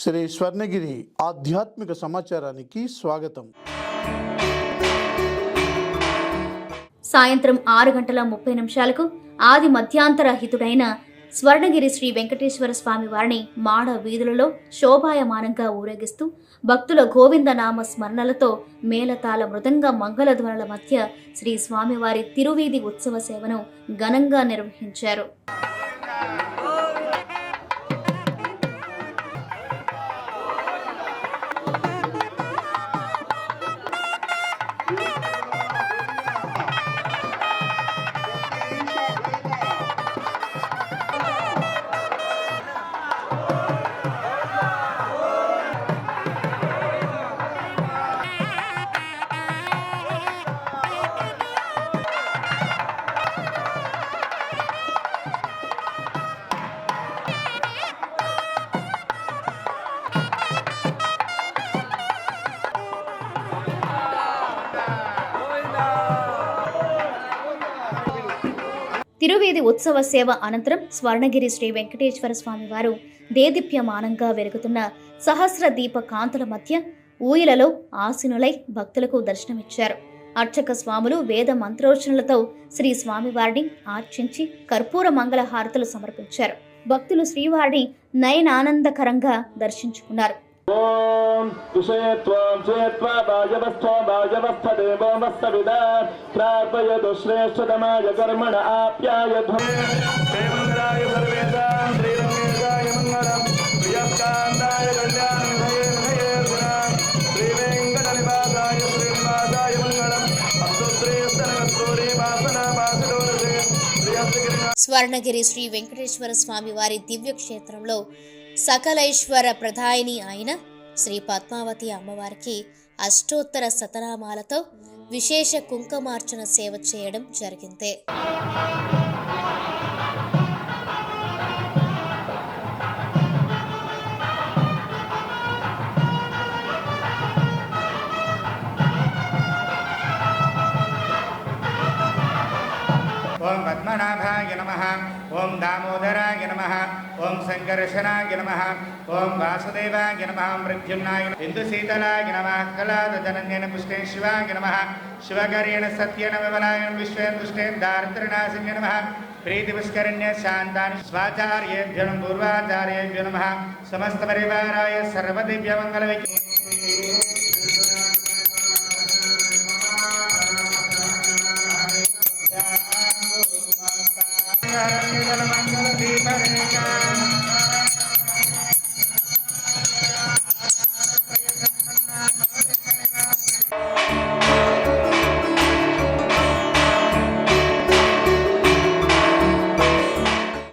శ్రీ స్వర్ణగిరి ఆధ్యాత్మిక సమాచారానికి స్వాగతం. సాయంత్రం 6:30 ఆది మధ్యాంతరహితుడైన స్వర్ణగిరి శ్రీ వెంకటేశ్వర స్వామి వారిని మాడ వీధులలో శోభాయమానంగా ఊరేగిస్తూ భక్తుల గోవిందనామ స్మరణలతో మేళతాళ మృదంగ మంగళధ్వనుల మధ్య శ్రీ స్వామివారి తిరువీధి ఉత్సవ సేవను ఘనంగా నిర్వహించారు. తిరువీధి ఉత్సవ సేవ అనంతరం స్వర్ణగిరి శ్రీ వెంకటేశ్వర స్వామి వారు దేదీప్యమానంగా వెలుగుతున్న సహస్ర దీప కాంతుల మధ్య ఊయలలో ఆసీనులై భక్తులకు దర్శనమిచ్చారు. అర్చక స్వాములు వేద మంత్రోచ్చరణలతో శ్రీ స్వామివారిని ఆర్చించి కర్పూర మంగళ హారతులు సమర్పించారు. భక్తులు శ్రీవారిని నయనానందకరంగా దర్శించుకున్నారు. ఓం విషయత్వం చేత్వా భాజవస్థో భాజవస్థ దేవో మస్తవిదా ప్రాపయతు శ్రేష్ఠతమాయ కర్మణ ఆప్యాయధ్వం శ్రీమంగళాయ సర్వేషాం శ్రీరంగేశాయ మంగళం ప్రియస్కాంతాయ కళ్యాణనిధయే నిధయే గుణాం శ్రీవేంకటనివాసాయ శ్రీనివాసాయ మంగళం అస్తు శ్రీస్తనకస్తూరి వాసన వాసడోరసే శ్రీహస్తగిరి. స్వర్ణగిరి శ్రీ వెంకటేశ్వర స్వామి వారి దివ్య క్షేత్రంలో సకలైశ్వర ప్రదాయిని అయిన శ్రీ పద్మావతి అమ్మవారికి అష్టోత్తర శతనామాలతో విశేష కుంకుమార్చన సేవ చేయడం జరిగింది. ఓం పద్మనాభాయ నమః, ఓం దామోదరాయ నమః, ఓం సంకర్షణాయ నమః, ఓం వాసుదేవాయ నమః, మృత్యుంజయాయ ఇందుశీతలాయ నమః, కళాదజనన్యేన పుష్టే శివాయ నమః, శివకరేణ సత్యేన విమలాయ విశ్వేందుష్టేన దారిద్ర్యనాశిన్య నమః, ప్రీతిపుష్కరిణ్య శాంతాని స్వాచార్యేభ్యో పూర్వాచార్యేభ్యో నమః, సమస్త పరివారాయ సర్వదివ్యమంగళ మంగళ దీపరేఖా